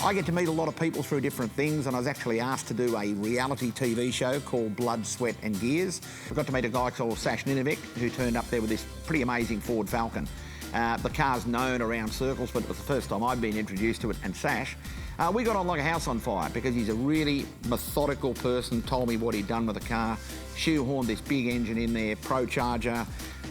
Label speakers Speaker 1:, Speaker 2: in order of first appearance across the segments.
Speaker 1: I get to meet a lot of people through different things, and I was actually asked to do a reality TV show called Blood, Sweat and Gears. I got to meet a guy called Sash Ninovic, who turned up there with this pretty amazing Ford Falcon. The car's known around circles, but it was the first time I'd been introduced to it, and Sash. We got on like a house on fire because he's a really methodical person, told me what he'd done with the car, shoehorned this big engine in there, Pro Charger,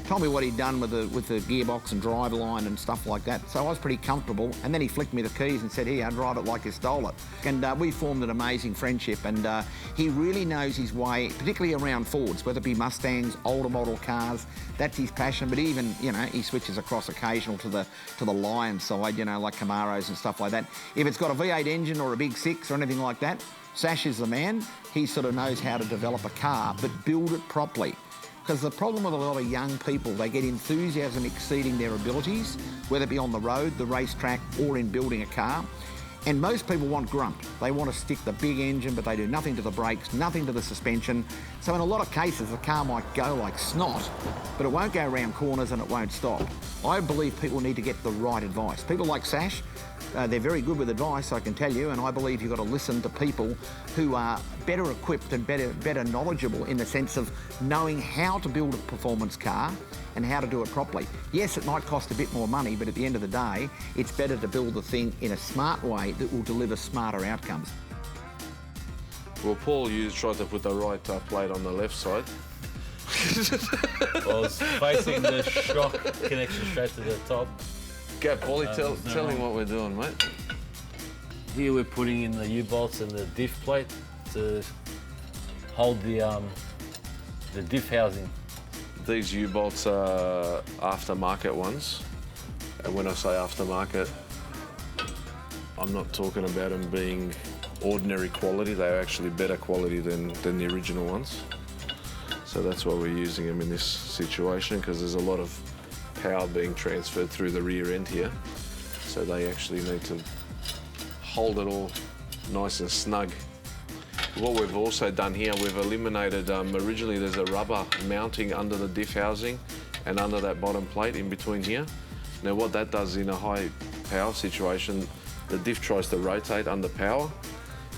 Speaker 1: told me what he'd done with the gearbox and driveline and stuff like that. So I was pretty comfortable, and then he flicked me the keys and said, here, drive it like you stole it. And we formed an amazing friendship, and he really knows his way, particularly around Fords, whether it be Mustangs, older model cars. That's his passion, but even, you know, he switches across occasional to the Lion side, you know, like Camaros and stuff like that. If it's got a V8 engine or a big six or anything like that, Sash is the man. He sort of knows how to develop a car, but build it properly. Because the problem with a lot of young people, they get enthusiasm exceeding their abilities, whether it be on the road, the racetrack, or in building a car. And most people want grunt. They want to stick the big engine, but they do nothing to the brakes, nothing to the suspension. So in a lot of cases, the car might go like snot, but it won't go around corners and it won't stop. I believe people need to get the right advice. People like Sash, they're very good with advice, I can tell you, and I believe you've got to listen to people who are better equipped and better knowledgeable in the sense of knowing how to build a performance car and how to do it properly. Yes, it might cost a bit more money, but at the end of the day, it's better to build the thing in a smart way that will deliver smarter outcomes.
Speaker 2: Well, Paul, you tried to put the right plate on the left side.
Speaker 3: I was facing the shock connection straight to the top.
Speaker 2: Go, Paulie, tell him what we're doing, mate.
Speaker 3: Here we're putting in the U-bolts and the diff plate to hold the diff housing.
Speaker 2: These U-bolts are aftermarket ones. And when I say aftermarket, I'm not talking about them being ordinary quality. They're actually better quality than the original ones. So that's why we're using them in this situation, because there's a lot of power being transferred through the rear end here. So they actually need to hold it all nice and snug. What we've also done here, we've eliminated, originally there's a rubber mounting under the diff housing and under that bottom plate in between here. Now what that does in a high power situation, the diff tries to rotate under power,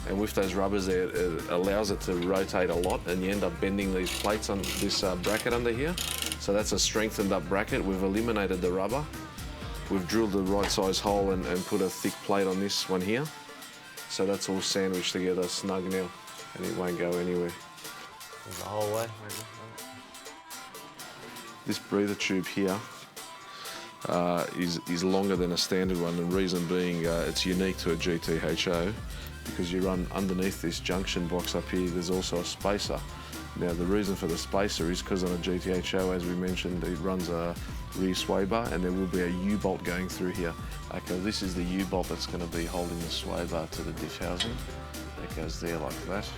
Speaker 2: and with those rubbers there, it allows it to rotate a lot, and you end up bending these plates on this bracket under here. So that's a strengthened up bracket. We've eliminated the rubber. We've drilled the right size hole and put a thick plate on this one here. So that's all sandwiched together snug now, and it won't go anywhere.
Speaker 3: The whole way.
Speaker 2: This breather tube here is longer than a standard one. The reason being it's unique to a GTHO, because you run underneath this junction box up here, there's also a spacer. Now the reason for the spacer is because on a GTHO, as we mentioned, it runs a rear sway bar, and there will be a U-bolt going through here. Okay, this is the U-bolt that's going to be holding the sway bar to the diff housing. It goes there like that.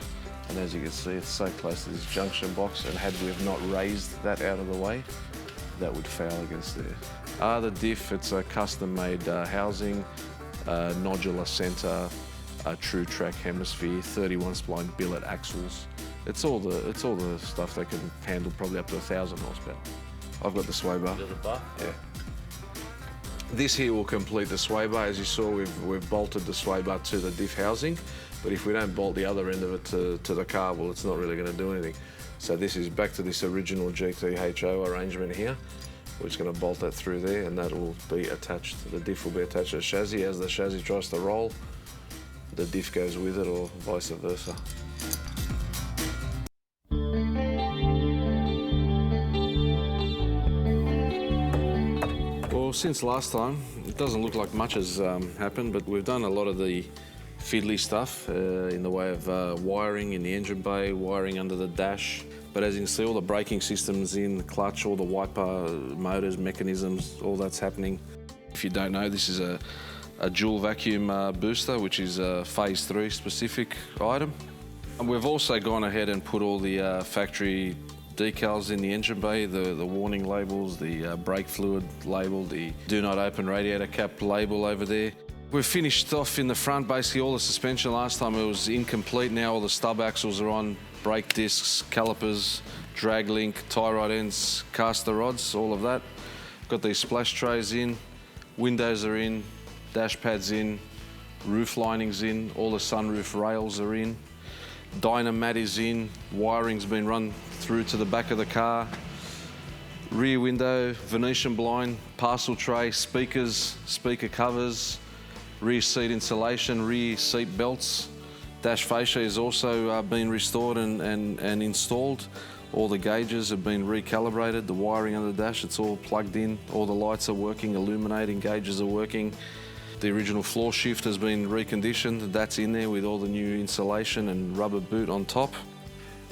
Speaker 2: And as you can see, it's so close to this junction box, and had we have not raised that out of the way, that would foul against there. The diff, it's a custom-made housing, nodular centre, a true track hemisphere, 31 spline billet axles. It's all the stuff that can handle probably up to 1,000 horsepower. I've got the sway bar.
Speaker 3: The bar?
Speaker 2: Yeah. This here will complete the sway bar. As you saw, we've bolted the sway bar to the diff housing, but if we don't bolt the other end of it to the car, well, it's not really going to do anything. So this is back to this original GTHO arrangement here. We're just going to bolt that through there, and that will be attached. The diff will be attached to the chassis. As the chassis tries to roll, the diff goes with it, or vice versa. Well, since last time, it doesn't look like much has happened, but we've done a lot of the fiddly stuff in the way of wiring in the engine bay, wiring under the dash. But as you can see, all the braking systems in, the clutch, all the wiper motors, mechanisms, all that's happening. If you don't know, this is a dual vacuum booster, which is a phase 3 specific item. And we've also gone ahead and put all the factory decals in the engine bay, the warning labels, the brake fluid label, the do not open radiator cap label over there. We've finished off in the front, basically all the suspension. Last time it was incomplete. Now all the stub axles are on, brake discs, calipers, drag link, tie rod ends, caster rods, all of that. Got these splash trays in, windows are in, dash pads in, roof lining's in, all the sunroof rails are in, dynamat is in, wiring's been run through to the back of the car, rear window, Venetian blind, parcel tray, speakers, speaker covers, rear seat insulation, rear seat belts. Dash fascia has also been restored and installed. All the gauges have been recalibrated, the wiring on the dash, it's all plugged in, all the lights are working, illuminating gauges are working. The original floor shift has been reconditioned, that's in there with all the new insulation and rubber boot on top.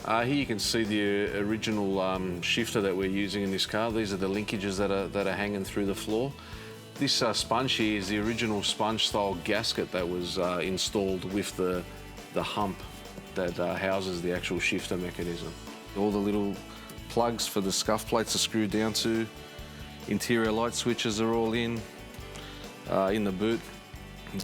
Speaker 2: Here you can see the original shifter that we're using in this car. These are the linkages that are hanging through the floor. This sponge here is the original sponge style gasket that was installed with the hump that houses the actual shifter mechanism. All the little plugs for the scuff plates are screwed down to. Interior light switches are all in the boot.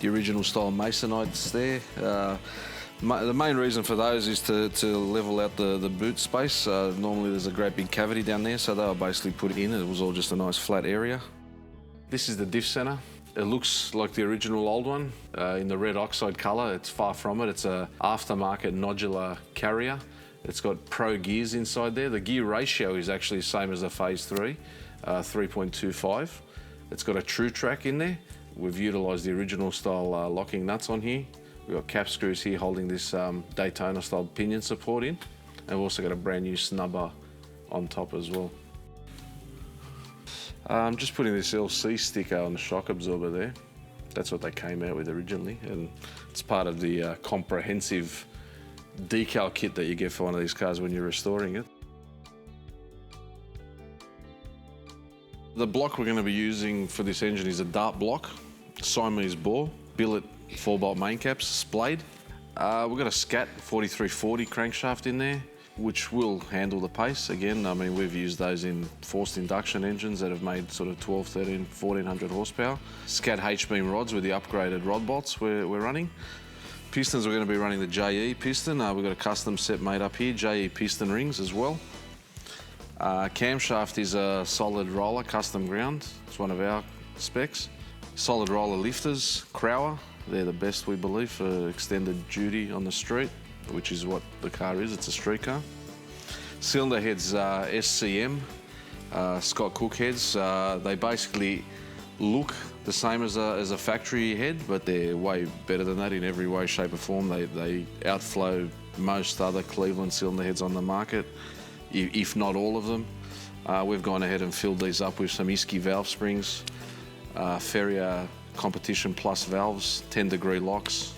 Speaker 2: The original style masonite's there. The main reason for those is to level out the boot space. Normally there's a great big cavity down there, so they were basically put in. It was all just a nice flat area. This is the diff center. It looks like the original old one in the red oxide colour. It's far from it. It's an aftermarket nodular carrier. It's got pro gears inside there. The gear ratio is actually the same as a Phase 3, 3.25. It's got a true track in there. We've utilised the original style locking nuts on here. We've got cap screws here holding this Daytona style pinion support in. And we've also got a brand new snubber on top as well. I'm just putting this LC sticker on the shock absorber there. That's what they came out with originally, and it's part of the comprehensive decal kit that you get for one of these cars when you're restoring it. The block we're going to be using for this engine is a dart block, Siamese bore, billet 4-bolt main caps, splayed. We've got a Scat 4340 crankshaft in there, which will handle the pace. Again, I mean, we've used those in forced induction engines that have made sort of 12, 13, 1400 horsepower. Scat H-beam rods with the upgraded rod bolts we're running. Pistons, we're going to be running the JE piston. We've got a custom set made up here, JE piston rings as well. Camshaft is a solid roller, custom ground. It's one of our specs. Solid roller lifters, Crower. They're the best, we believe, for extended duty on the street, which is what the car is. It's a street car. Cylinder heads, SCM, Scott Cook heads. They basically look the same as a factory head, but they're way better than that in every way, shape or form. They outflow most other Cleveland cylinder heads on the market, if not all of them. We've gone ahead and filled these up with some Isky valve springs, Ferrier Competition Plus valves, 10-degree locks,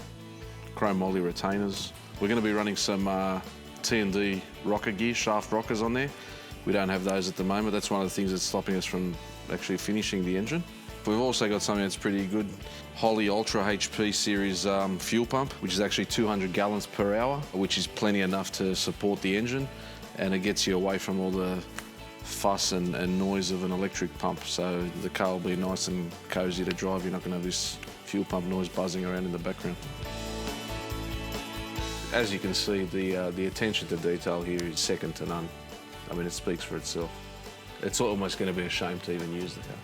Speaker 2: chrome moly retainers. We're going to be running some T&D rocker gear, shaft rockers on there. We don't have those at the moment. That's one of the things that's stopping us from actually finishing the engine. We've also got something that's pretty good, Holley Ultra HP series fuel pump, which is actually 200 gallons per hour, which is plenty enough to support the engine, and it gets you away from all the fuss and noise of an electric pump. So the car will be nice and cosy to drive. You're not going to have this fuel pump noise buzzing around in the background. As you can see, the attention to detail here is second to none. I mean, it speaks for itself. It's almost going to be a shame to even use the car.